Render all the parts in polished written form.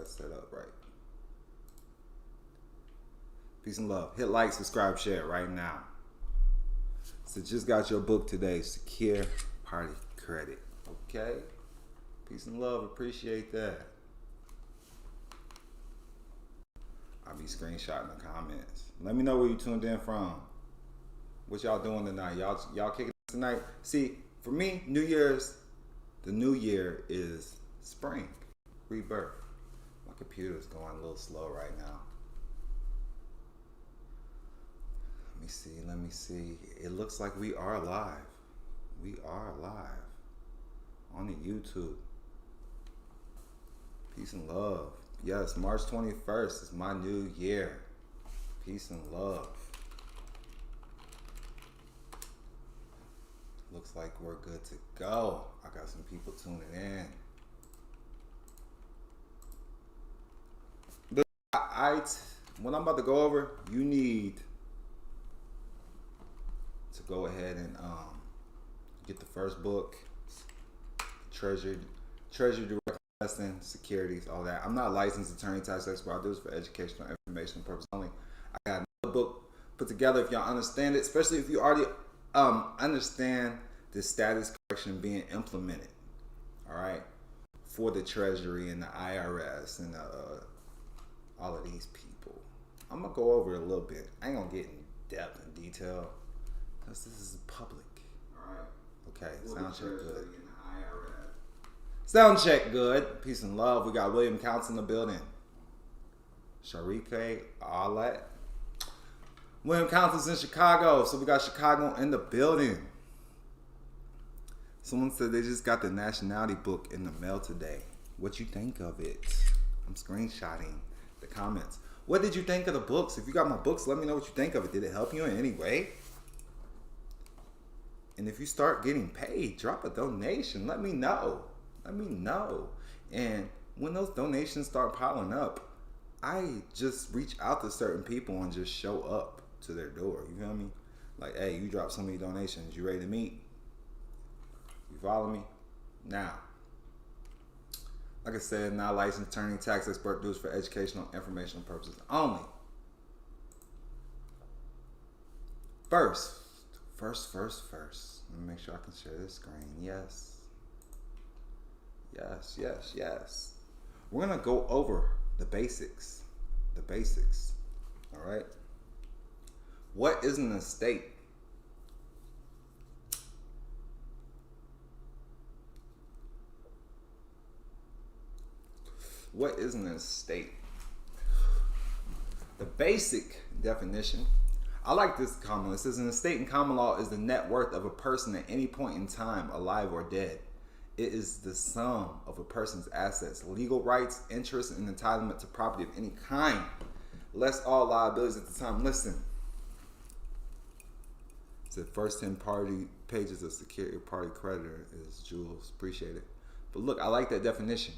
that set up right. Peace and love. Hit like, subscribe, share right now. So just got your book today, Secure Party Credit. Okay? Peace and love. Appreciate that. I'll be screenshotting the comments. Let me know where you tuned in from. What y'all doing tonight? Y'all kicking tonight? See, for me, the new year is spring, rebirth. My computer's going a little slow right now. Let me see. It looks like we are live. We are live on the YouTube. Peace and love. Yes, March 21st is my new year. Peace and love. Looks like we're good to go. I got some people tuning in. What I'm about to go over, you need to go ahead and get the first book, Treasury Direct Investing, Securities, all that. I'm not a licensed attorney, tax expert. I do this for educational and informational purposes only. I got another book put together if y'all understand it, especially if you already understand the status correction being implemented, all right, for the Treasury and the IRS and all of these people. I'm going to go over it a little bit. I ain't going to get in depth and detail because this is public. All right. Okay, sound check good. Sound check good. Peace and love. We got William Counts in the building. Sharike, all that. William Counts is in Chicago, so we got Chicago in the building. Someone said they just got the nationality book in the mail today. What you think of it? I'm screenshotting the comments. What did you think of the books? If you got my books, let me know what you think of it. Did it help you in any way? And if you start getting paid, drop a donation. Let me know. Let me know. And when those donations start piling up, I just reach out to certain people and just show up to their door. You feel me? Like, hey, you dropped so many donations. You ready to meet? You follow me? Now, like I said, not licensed attorney, tax expert, do this for educational, informational purposes only. First. Let me make sure I can share this screen. Yes. We're going to go over the basics. All right? What is an estate? What is an estate? The basic definition, I like this common law. It says an estate in common law is the net worth of a person at any point in time, alive or dead. It is the sum of a person's assets, legal rights, interests, and entitlement to property of any kind, less all liabilities at the time. Listen. It's the first 10 pages of Secure Party Creditor is Jules. Appreciate it. But look, I like that definition.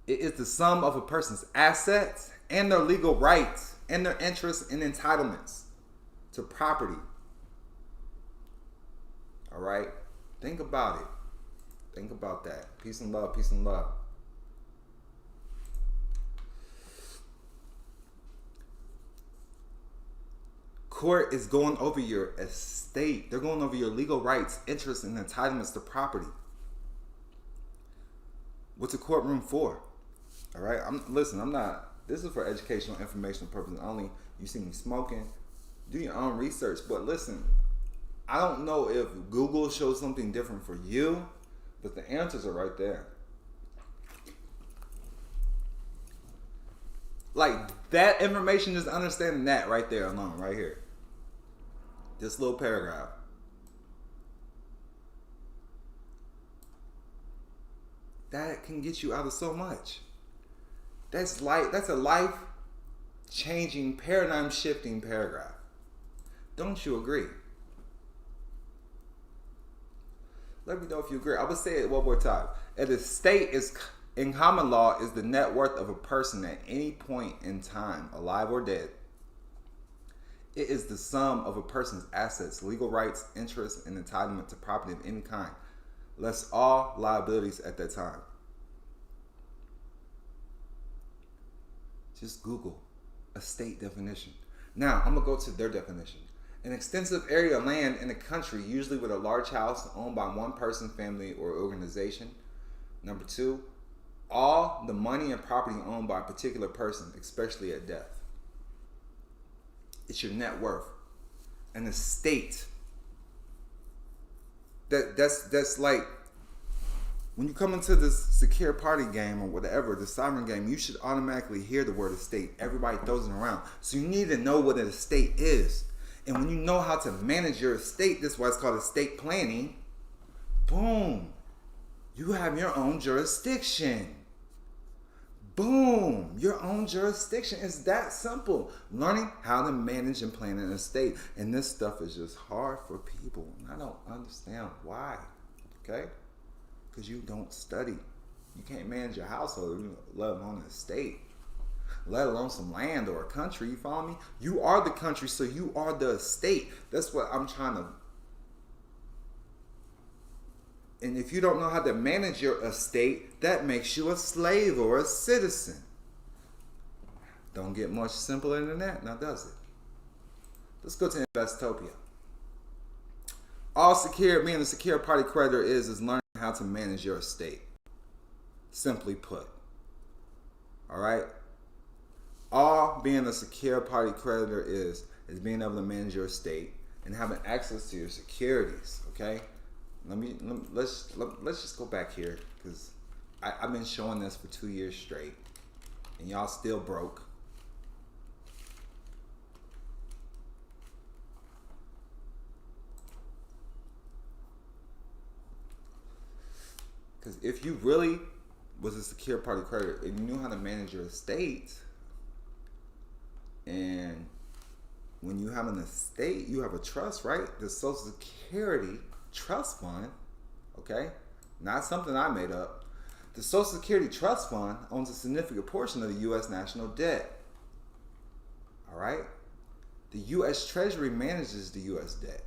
It is the sum of a person's assets and their legal rights and their interests and entitlements to property. All right? Think about it. Think about that. Peace and love. Peace and love. Court is going over your estate. They're going over your legal rights, interests, and entitlements to property. What's a courtroom for? All right, I'm not, this is for educational, informational purposes only. You see me smoking, do your own research. But listen, I don't know if Google shows something different for you, but the answers are right there. Like that information, just understanding that right there alone, right here. This little paragraph. That can get you out of so much. That's a life-changing, paradigm-shifting paragraph. Don't you agree? Let me know if you agree. I would say it one more time. An estate is, in common law, is the net worth of a person at any point in time, alive or dead. It is the sum of a person's assets, legal rights, interests, and entitlement to property of any kind, less all liabilities at that time. Just Google estate definition. Now, I'm going to go to their definition. An extensive area of land in a country, usually with a large house owned by one person, family, or organization. Number 2, all the money and property owned by a particular person, especially at death. It's your net worth. An estate. That's like, when you come into this secure party game or whatever, the sovereign game, you should automatically hear the word estate. Everybody throws it around. So you need to know what an estate is. And when you know how to manage your estate, this is why it's called estate planning. Boom. You have your own jurisdiction. Boom. Your own jurisdiction. It's that simple. Learning how to manage and plan an estate. And this stuff is just hard for people. And I don't understand why. Okay? Because you don't study. You can't manage your household, let alone an estate. Let alone some land or a country. You follow me? You are the country, so you are the estate. That's what I'm trying to. And if you don't know how to manage your estate, that makes you a slave or a citizen. Don't get much simpler than that, now does it? Let's go to Investopia. All secure, being a secure party creditor is learning how to manage your estate. Simply put. All right? All being a secure party creditor is being able to manage your estate and having access to your securities. Okay? Let's just go back here, because I've been showing this for 2 years straight, and y'all still broke. Because if you really was a secure party creditor and you knew how to manage your estate, and when you have an estate, you have a trust, right? The Social Security Trust Fund, okay? Not something I made up. The Social Security Trust Fund owns a significant portion of the U.S. national debt. All right? The U.S. Treasury manages the U.S. debt.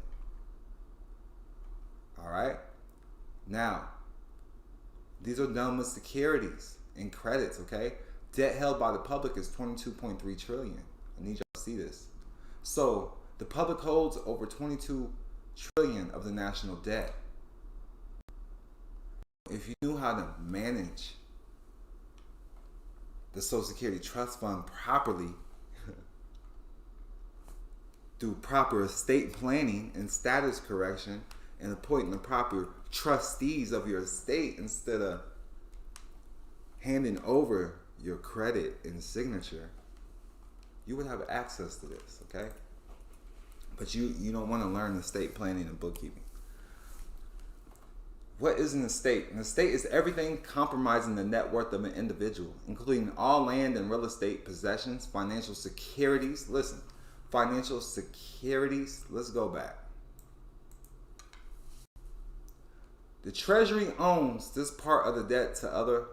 All right? Now, these are done with securities and credits, okay? Debt held by the public is $22.3 trillion. I need y'all to see this. So, the public holds over $22 trillion of the national debt. If you knew how to manage the Social Security Trust Fund properly through proper estate planning and status correction and appointing the proper trustees of your estate instead of handing over your credit and signature, you would have access to this, okay? But you don't want to learn estate planning and bookkeeping. What is an estate? An estate is everything compromising the net worth of an individual, including all land and real estate possessions, financial securities. Listen, financial securities. Let's go back. The Treasury owns this part of the debt to other,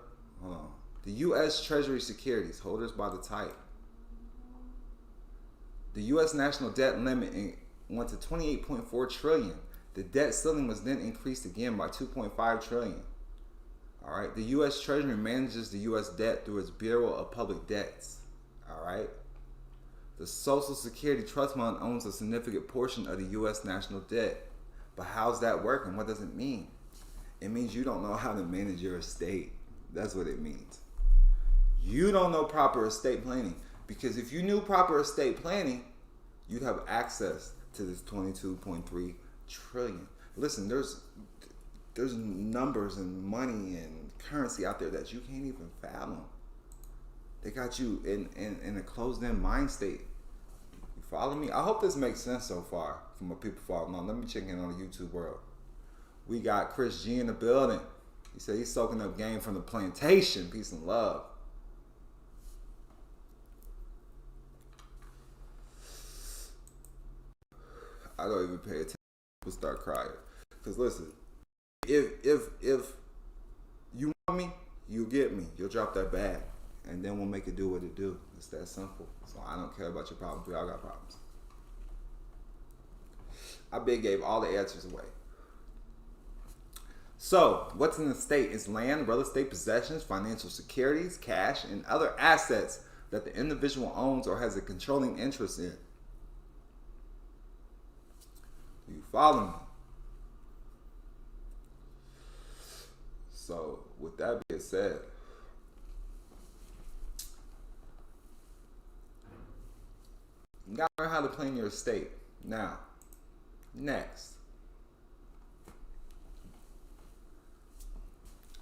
the U.S. Treasury securities, holders by the type. The U.S. national debt limit went to $28.4 trillion. The debt ceiling was then increased again by $2.5 trillion. All right. The U.S. Treasury manages the U.S. debt through its Bureau of Public Debts. All right. The Social Security Trust Fund owns a significant portion of the U.S. national debt. But how's that working? What does it mean? It means you don't know how to manage your estate. That's what it means. You don't know proper estate planning. Because if you knew proper estate planning, you'd have access to this $22.3 trillion. Listen, there's numbers and money and currency out there that you can't even fathom. They got you in a closed-in mind state. You follow me? I hope this makes sense so far from what people follow along. Let me check in on the YouTube world. We got Chris G in the building. He said he's soaking up game from the plantation. Peace and love. I don't even pay attention. People start crying. Because listen, if you want me, you get me. You'll drop that bag. And then we'll make it do what it do. It's that simple. So I don't care about your problems. We all got problems. I big gave all the answers away. So, what's an estate? It's land, real estate possessions, financial securities, cash, and other assets that the individual owns or has a controlling interest in. Do you follow me? So, with that being said, you gotta learn how to plan your estate. Now, next,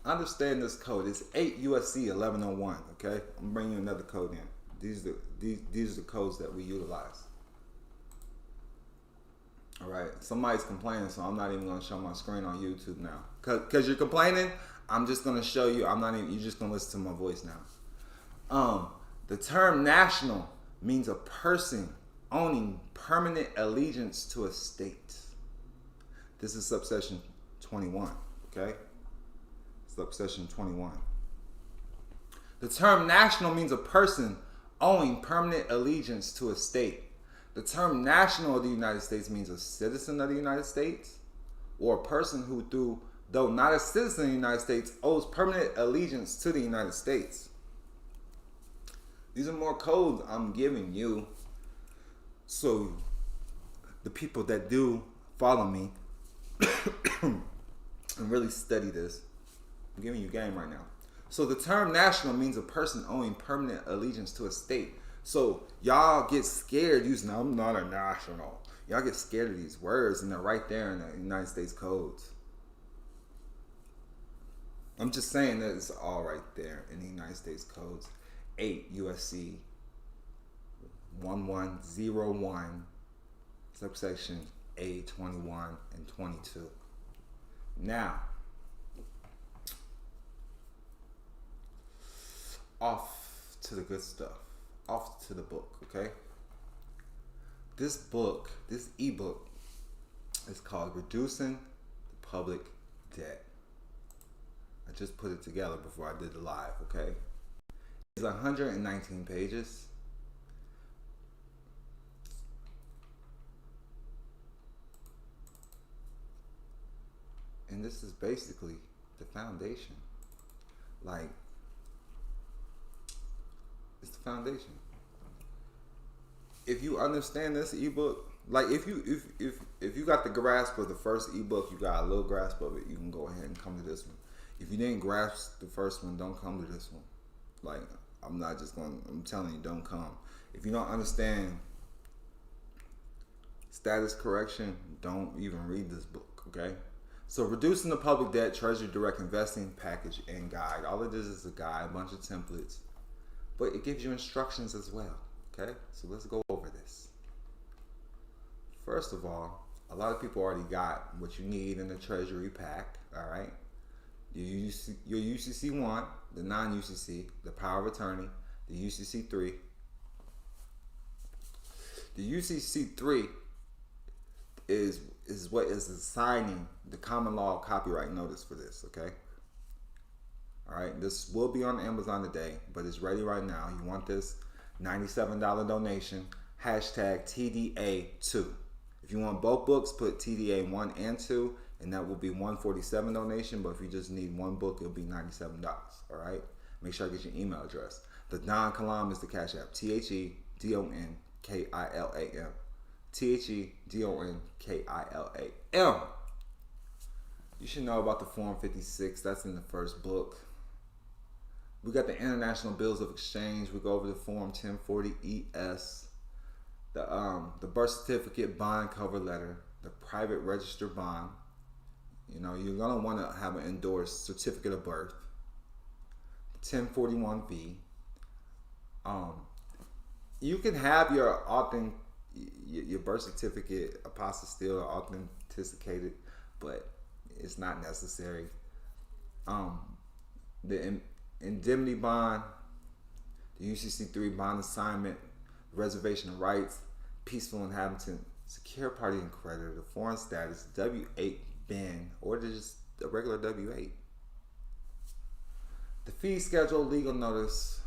understand this code. It's 8 USC 1101. Okay, I'm bringing you another code in. These are the codes that we utilize. All right, somebody's complaining, so I'm not even going to show my screen on YouTube now. Cause you're complaining, I'm just going to show you. I'm not even. You're just going to listen to my voice now. The term national means a person owning permanent allegiance to a state. This is subsection 21. Okay, subsection 21. The term national means a person owning permanent allegiance to a state. The term national of the United States means a citizen of the United States, or a person who, though not a citizen of the United States, owes permanent allegiance to the United States. These are more codes I'm giving you, so the people that do follow me and really study this, I'm giving you game right now. So the term national means a person owing permanent allegiance to a state. So y'all get scared using, I'm not a national. Y'all get scared of these words, and they're right there in the United States codes. I'm just saying that it's all right there in the United States codes. 8 USC 1101, subsection A 21 and 22. Now, off to the good stuff. Off to the book, okay? This book, this ebook, is called Reducing the Public Debt. I just put it together before I did the live, okay? It's 119 pages. And this is basically the foundation. Like, it's the foundation. If you understand this ebook, like if you got the grasp of the first ebook, you got a little grasp of it, you can go ahead and come to this one. If you didn't grasp the first one, don't come to this one. Like, I'm telling you, don't come. If you don't understand status correction, don't even read this book, okay? So, Reducing the Public Debt, Treasury Direct Investing Package and Guide. All it is a guide, a bunch of templates. But it gives you instructions as well, okay? So let's go over this. First of all, a lot of people already got what you need in the Treasury pack, all right? Your UCC1, the non-UCC, the power of attorney, the UCC3. The UCC3 is what is assigning the common law copyright notice for this, okay? All right, this will be on Amazon today, but it's ready right now. You want this $97 donation, hashtag TDA2. If you want both books, put TDA 1 and 2, and that will be $147 donation. But if you just need one book, it'll be $97. All right, make sure I get your email address. TheDonKilam is the Cash App. TheDonKilam. TheDonKilam. You should know about the Form 56. That's in the first book. We got the International Bills of Exchange. We go over the Form 1040-ES, the birth certificate, bond cover letter, the private register bond. You know, you're gonna want to have an endorsed certificate of birth, 1041V. You can have your birth certificate apostilled or authenticated, but it's not necessary. The indemnity bond, the UCC3 bond assignment, reservation of rights, peaceful inhabitant, secure party and creditor, the foreign status, W8 bin, or just a regular W8. The fee schedule, legal notice,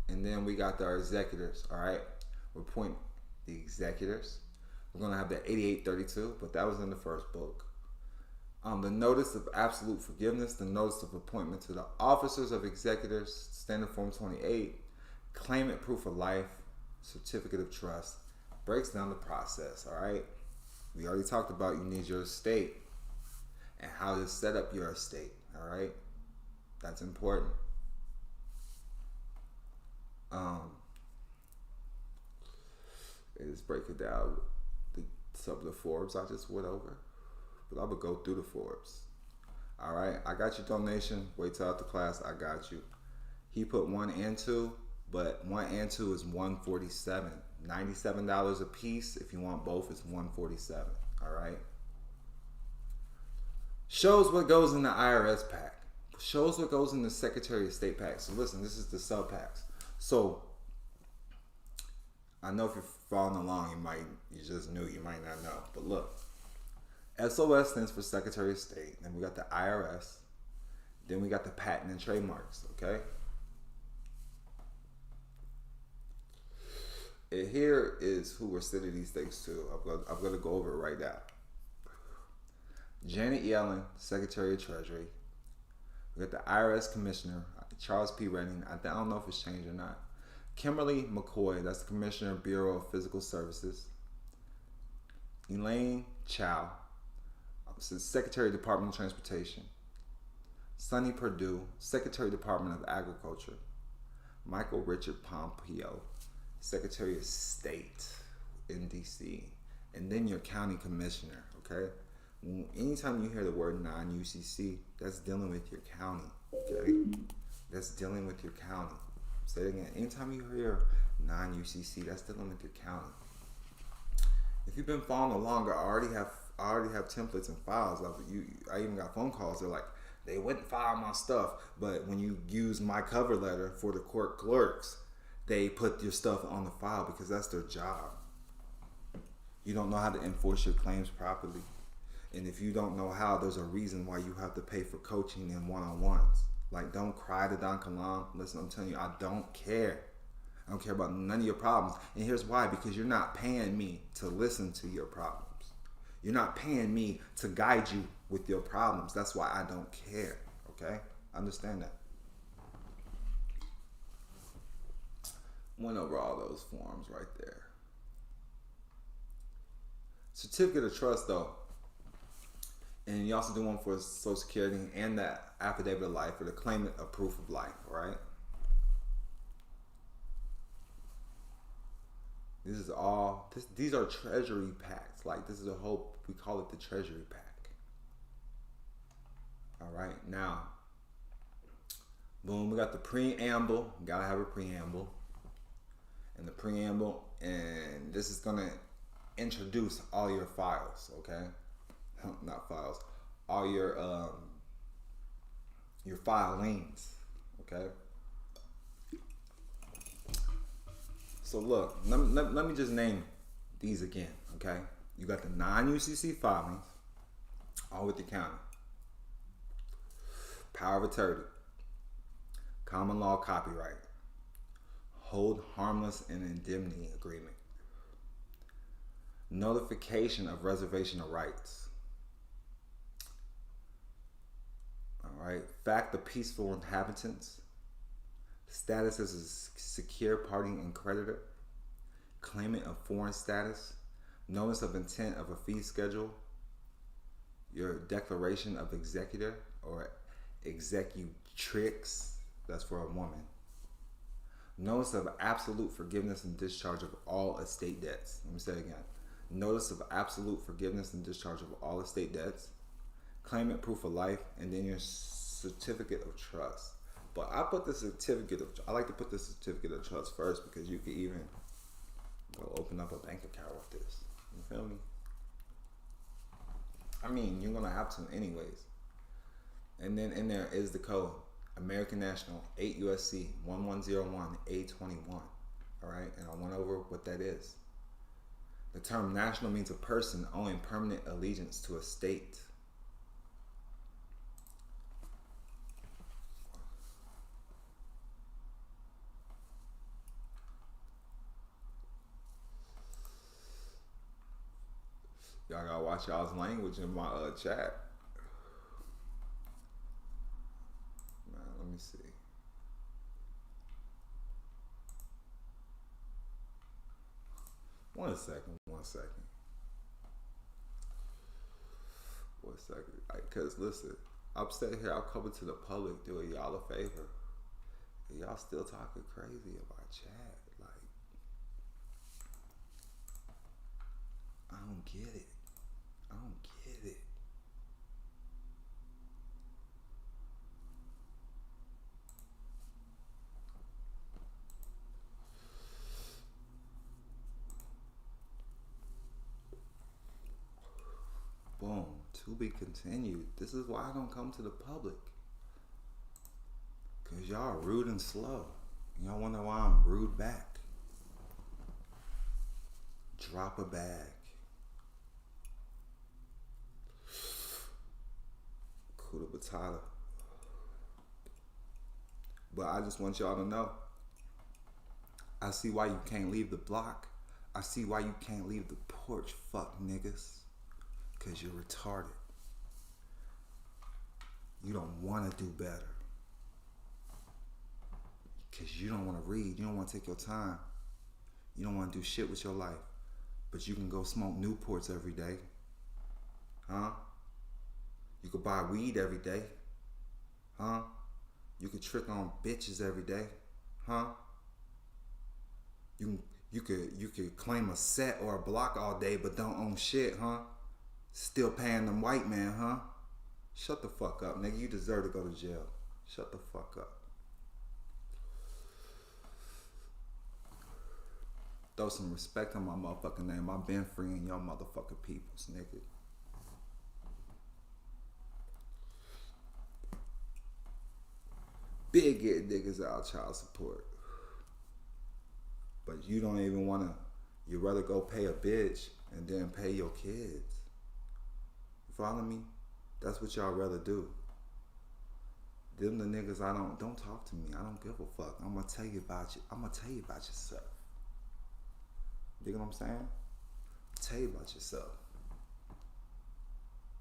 and then we got our executors, all right? We're appointing the executors. We're going to have that 8832, but that was in the first book. The notice of absolute forgiveness, the notice of appointment to the officers of executors, standard form 28, Claimant proof of life, certificate of trust, breaks down the process, all right? We already talked about you need your estate and how to set up your estate, all right? That's important. Let's break it down. Some of the Forbes I just went over, but I'm gonna go through the Forbes. All right, I got your donation. Wait till after class. I got you. He put 1 and 2, but 1 and 2 is $147. $97 a piece. If you want both, it's $147. All right. Shows what goes in the IRS pack. Shows what goes in the Secretary of State pack. So listen, this is the sub packs. So I know if you're following along, you just knew, you might not know. But look, SOS stands for Secretary of State. Then we got the IRS. Then we got the patent and trademarks, okay? And here is who we're sending these things to. I'm going to go over it right now. Janet Yellen, Secretary of Treasury. We got the IRS Commissioner, Charles P. Redding. I don't know if it's changed or not. Kimberly McCoy, that's the Commissioner, Bureau of Physical Services. Elaine Chao, Secretary, Department of Transportation. Sonny Perdue, Secretary, Department of Agriculture. Michael Richard Pompeo, Secretary of State in D.C. And then your county commissioner, okay? Anytime you hear the word non-UCC, that's dealing with your county, okay? That's dealing with your county. Say it again. Anytime you hear non-UCC, that's dealing with your county. If you've been following along, I already have templates and files. I even got phone calls. They're like, they wouldn't file my stuff, but when you use my cover letter for the court clerks, they put your stuff on the file because that's their job. You don't know how to enforce your claims properly. And if you don't know how, there's a reason why you have to pay for coaching and one-on-ones. Like, don't cry to TheDonKilam. Listen, I'm telling you, I don't care. I don't care about none of your problems. And here's why. Because you're not paying me to listen to your problems. You're not paying me to guide you with your problems. That's why I don't care. Okay? Understand that. Went over all those forms right there. Certificate of trust, though. And you also do one for Social Security and that affidavit of life, or the claimant of proof of life, right? This is all, these are Treasury packs. Like, this is a whole, we call it the Treasury pack. All right, now, boom, we got the preamble. You gotta have a preamble. And the preamble, and this is gonna introduce all your files, okay? Not files, all your filings, okay? So look, let me just name these again, okay? You got the non-UCC filings, all with the county. Power of attorney, common law copyright, hold harmless and indemnity agreement, notification of reservation of rights. All right, fact of peaceful inhabitants, status as a secure party and creditor, claimant of foreign status, notice of intent of a fee schedule, your declaration of executor or executrix, that's for a woman, notice of absolute forgiveness and discharge of all estate debts. Let me say it again. Notice of absolute forgiveness and discharge of all estate debts, claimant proof of life, and then your certificate of trust. But I put the certificate of, I like to put the certificate of trust first because you can even go open up a bank account with this. You feel me? I mean, you're gonna have to anyways. And then in there is the code, American National 8 USC 1101 A21. All right, and I went over what that is. The term national means a person owing permanent allegiance to a state. Y'all gotta watch y'all's language in my chat. Man, let me see. One second. Because listen, I'm sitting here, I'm coming to the public doing y'all a favor. And y'all still talking crazy about chat. Like, I don't get it. Boom. To be continued. This is why I don't come to the public. Because y'all rude and slow. Y'all wonder why I'm rude back. Drop a bag. Kuda Batata. But I just want y'all to know, I see why you can't leave the block. I see why you can't leave the porch, fuck niggas. Because you're retarded. You don't want to do better. Because you don't want to read. You don't want to take your time. You don't want to do shit with your life. But you can go smoke Newports every day. Huh? You could buy weed every day. Huh? You could trick on bitches every day. Huh? You could claim a set or a block all day but don't own shit, huh? Still paying them white man, huh? Shut the fuck up, nigga. You deserve to go to jail. Shut the fuck up. Throw some respect on my motherfucking name. I've been freeing your motherfucking peoples, nigga. Big getting niggas out child support. But you don't even want to. You'd rather go pay a bitch and then pay your kids. Follow me? That's what y'all rather do. Them the niggas don't talk to me. I don't give a fuck. I'm gonna tell you about you. I'm gonna tell you about yourself. You know what I'm saying? Tell you about yourself.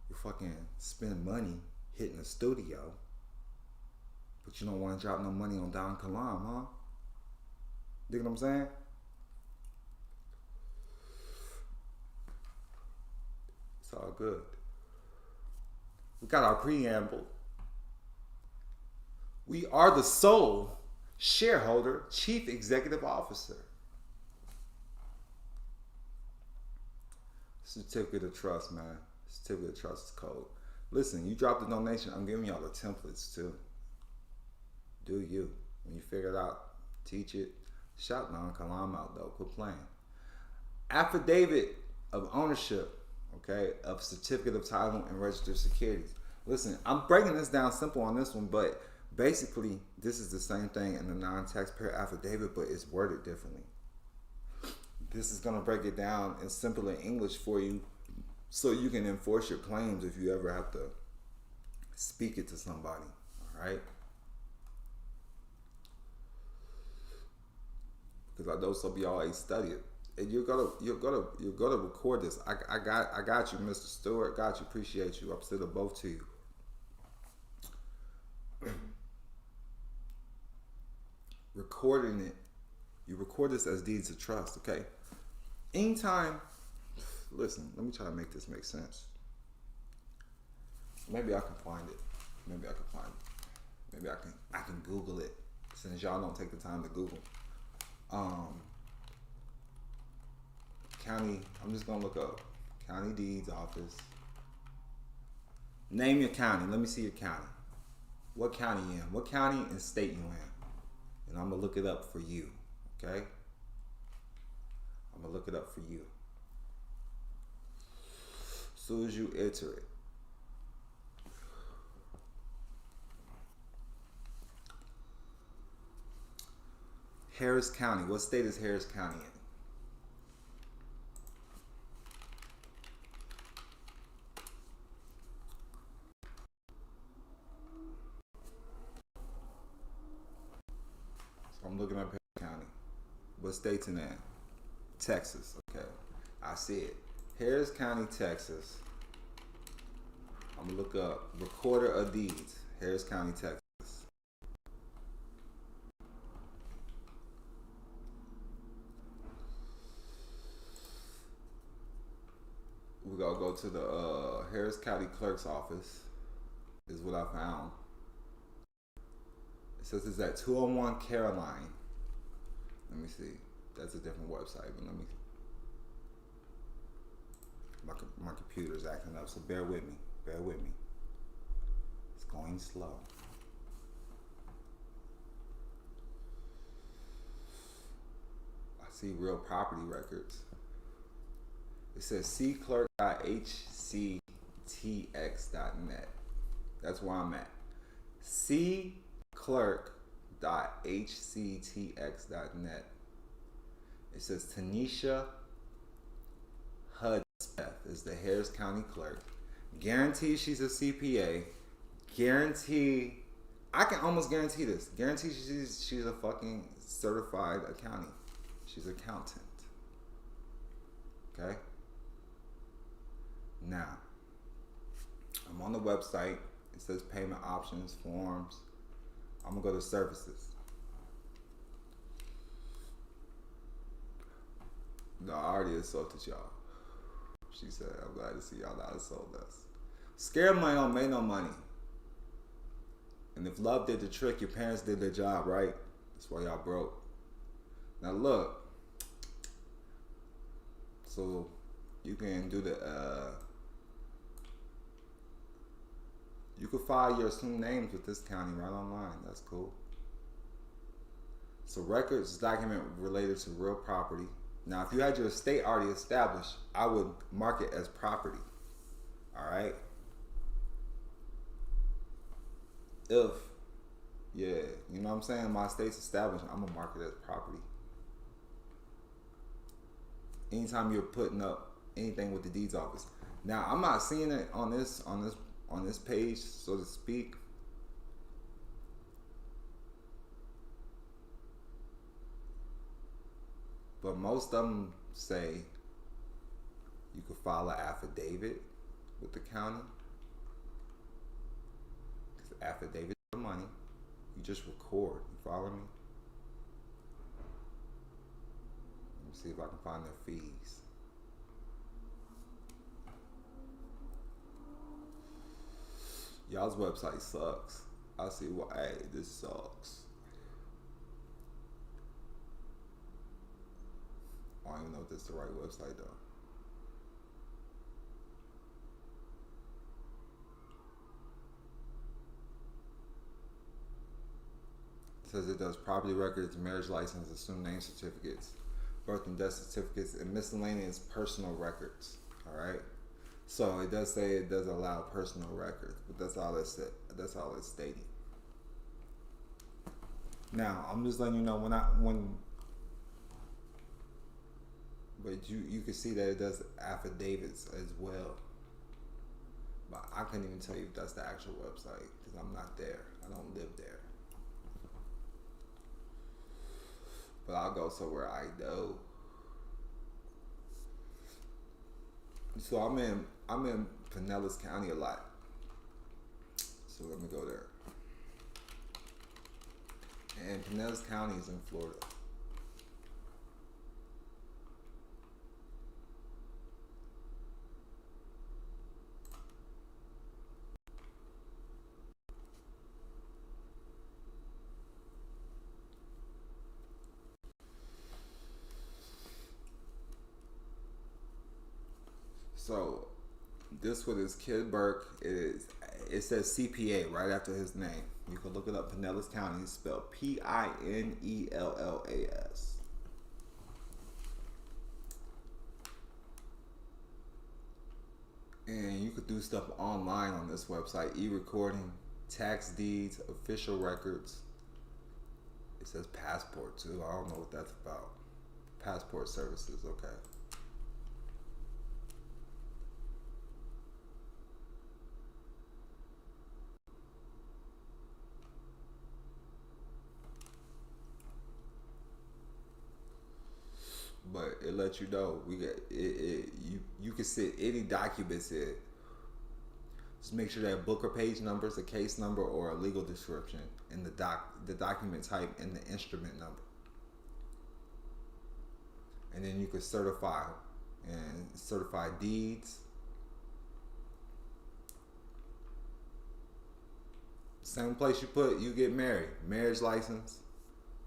You fucking spend money hitting the studio, but you don't want to drop no money on TheDonKilam, huh? You know what I'm saying? It's all good. We got our preamble. We are the sole shareholder, chief executive officer. Certificate of trust, man. Certificate of trust is code. Listen, you drop the donation, I'm giving y'all the templates too. Do you. When you figure it out, teach it. Shout TheDonKilam out though. Quit playing. Affidavit of ownership. Okay, of certificate of title and registered securities. Listen, I'm breaking this down simple on this one, but basically this is the same thing in the non-taxpayer affidavit, but it's worded differently. This is gonna break it down in simple English for you, so you can enforce your claims if you ever have to speak it to somebody. All right? Because I know some of y'all ain't studied. And you're gonna record this. I got you, Mr. Stewart. Got you. Appreciate you. I'm still both to you. Recording it. You record this as deeds of trust. Okay. Anytime. Listen. Let me try to make this make sense. Maybe I can find it. Maybe I can Google it. Since y'all don't take the time to Google. County, I'm just gonna look up county deeds office. Name your county. Let me see your county. What county you in? What county and state you in? And I'm gonna look it up for you. Okay? I'm gonna look it up for you. As soon as you enter it. Harris County. What state is Harris County in? I'm looking up Harris County. What state's in that? Texas. Okay. I see it. Harris County, Texas. I'm going to look up Recorder of Deeds. Harris County, Texas. We gotta go to the Harris County Clerk's office. Is what I found. It says it's at 201 Caroline. Let me see. That's a different website, but let me. My computer's acting up, so bear with me. Bear with me. It's going slow. I see real property records. It says cclerk.hctx.net. That's where I'm at. cclerk.hctx.net. It says Tanisha Hudspeth is the Harris County Clerk. Guarantee she's a CPA. Guarantee, I can almost guarantee this. Guarantee she's a fucking certified accounting. She's an accountant. Okay? Now, I'm on the website. It says payment options, forms. I'm gonna go to services. No, I already insulted y'all. She said, I'm glad to see y'all not insult us. Scared money don't make no money. And if love did the trick, your parents did their job, right? That's why y'all broke. Now look. So you can do the you can file your assumed names with this county right online. That's cool. So records document related to real property. Now, if you had your estate already established, I would mark it as property. All right. If, yeah, you know what I'm saying? My estate's established, I'm gonna mark it as property. Anytime you're putting up anything with the deeds office. Now, I'm not seeing it on this page, so to speak. But most of them say you could file an affidavit with the county. Because affidavit is the money. You just record. You follow me? Let me see if I can find their fees. Y'all's website sucks. I see why. Hey, this sucks. I don't even know if this is the right website though. It says it does property records, marriage license, assumed name certificates, birth and death certificates, and miscellaneous personal records. All right. So it does say it does allow personal records, but that's all it said. That's all it's stating. Now I'm just letting you know but you can see that it does affidavits as well. But I couldn't even tell you if that's the actual website because I'm not there. I don't live there. But I'll go somewhere I know. So I'm in Pinellas County a lot. So let me go there. And Pinellas County is in Florida. So this one is Kid Burke. It says CPA right after his name. You can look it up. Pinellas County. It's spelled Pinellas. And you could do stuff online on this website. E-recording, tax deeds, official records. It says passport too. I don't know what that's about. Passport services. Okay. But it lets you know we got it. You can set any documents in. Just make sure that book or page numbers, a case number, or a legal description, and the document type and the instrument number. And then you can certify deeds, Same place you get married. Marriage license,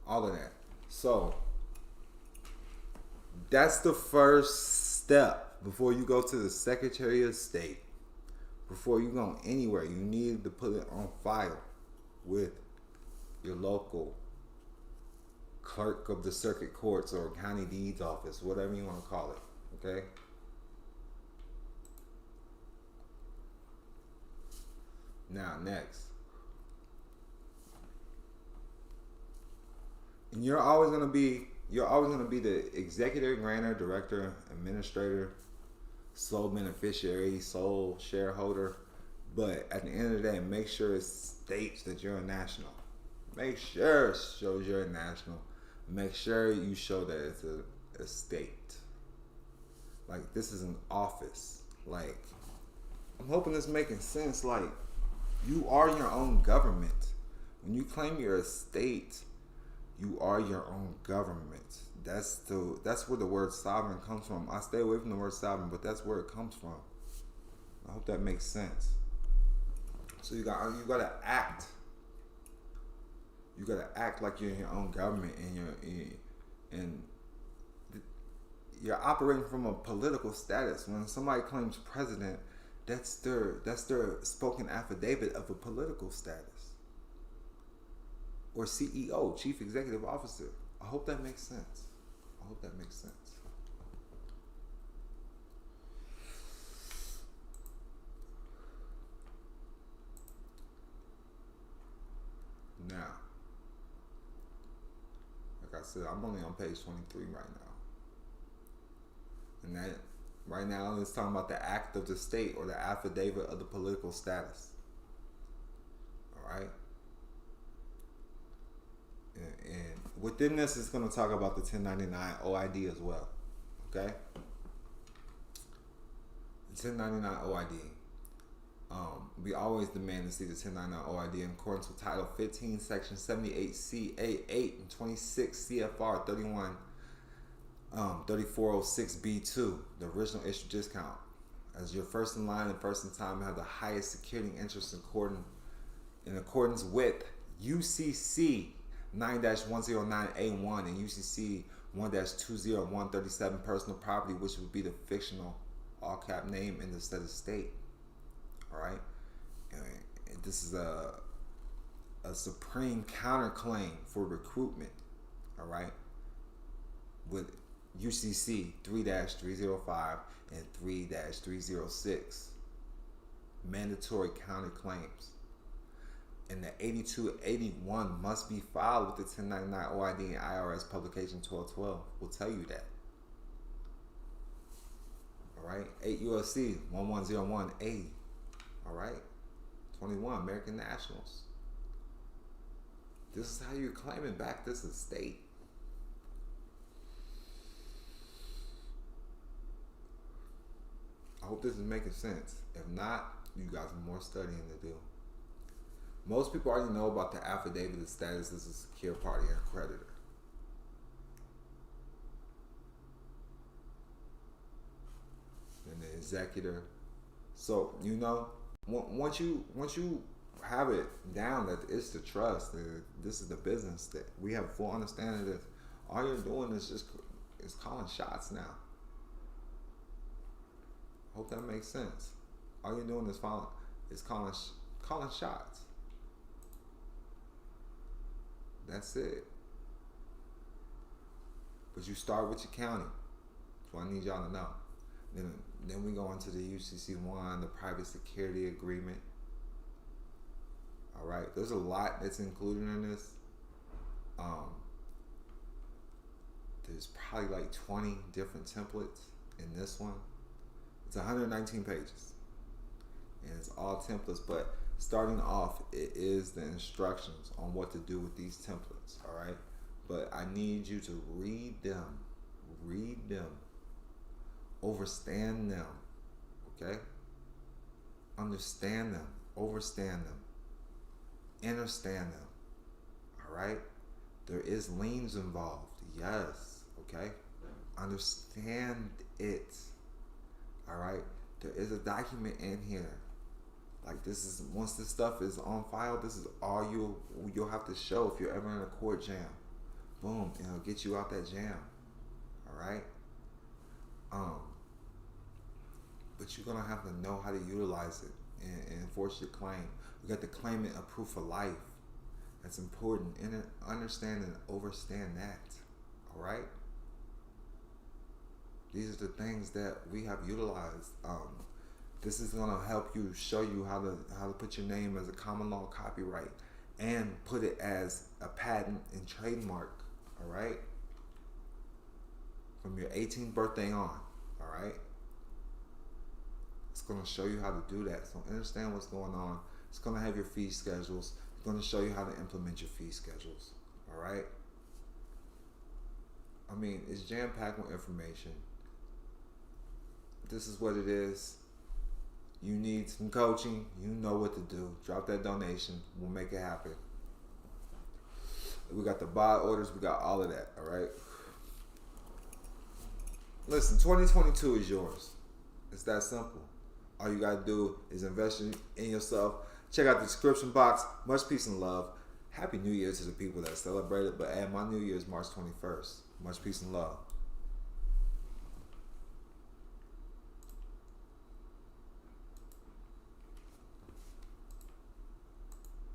all of that. So that's the first step before you go to the Secretary of State. Before you go anywhere, you need to put it on file with your local clerk of the circuit courts or county deeds office, whatever you want to call it. Okay? Now, next. And you're always gonna be the executive, grantor, director, administrator, sole beneficiary, sole shareholder. But at the end of the day, make sure it states that you're a national. Make sure it shows you're a national. Make sure you show that it's a state. Like, this is an office. Like, I'm hoping this making sense. Like, you are your own government. When you claim you're a state, you are your own government. That's where the word sovereign comes from. I stay away from the word sovereign, but that's where it comes from. I hope that makes sense. So you gotta act. You gotta act like you're in your own government, and you're operating from a political status. When somebody claims president, that's their spoken affidavit of a political status. Or CEO, Chief Executive Officer. I hope that makes sense. Now, like I said, I'm only on page 23 right now. And that right now it's talking about the act of the state or the affidavit of the political status. Alright? And within this, it's going to talk about the 1099 OID as well. Okay? The 1099 OID. We always demand to see the 1099 OID in accordance with Title 15, Section 78CA8 and 26 CFR 3406B2, the original issue discount. As your first in line and first in time have the highest security interest in accordance with UCC 9-109A1 and UCC 1-20137 personal property, which would be the fictional all cap name in the state of state. All right, and this is a supreme counterclaim for recruitment. All right, with UCC 3-305 and 3-306 mandatory counterclaims. And the 8281 must be filed with the 1099 OID and IRS publication 1212 will tell you that. All right, 8 USC 1101A. All right, 21 American Nationals. This is how you're claiming back this estate. I hope this is making sense. If not, you got some more studying to do. Most people already know about the affidavit of status as a secure party and creditor. And the executor. So, you know, once you have it down that it's the trust, this is the business, that we have full understanding of this, all you're doing is calling shots now. Hope that makes sense. All you're doing is calling shots. That's it. But you start with your county. That's what I need y'all to know. Then we go into the UCC1, the private security agreement. All right, there's a lot that's included in this. There's probably like 20 different templates in this one. It's 119 pages, and it's all templates. But starting off, it is the instructions on what to do with these templates. All right, but I need you to read them, overstand them. Okay, understand them, overstand them, understand them. All right, there is liens involved. Yes. Okay, understand it. All right, there is a document in here, Like, this is, once this stuff is on file, this is all you'll have to show if you're ever in a court jam. Boom, and it'll get you out that jam. All right. But you're gonna have to know how to utilize it and enforce your claim. You got to claim it a proof of life. That's important. And understand and overstand that. All right. These are the things that we have utilized. This is gonna help you, show you how to put your name as a common law copyright and put it as a patent and trademark. All right. From your 18th birthday on. All right. It's going to show you how to do that. So understand what's going on. It's going to have your fee schedules. It's going to show you how to implement your fee schedules. All right. I mean, it's jam-packed with information. This is what it is. You need some coaching. You know what to do. Drop that donation. We'll make it happen. We got the buy orders. We got all of that. All right. Listen, 2022 is yours. It's that simple. All you got to do is invest in yourself. Check out the description box. Much peace and love. Happy New Year to the people that celebrate it. But my New Year is March 21st. Much peace and love.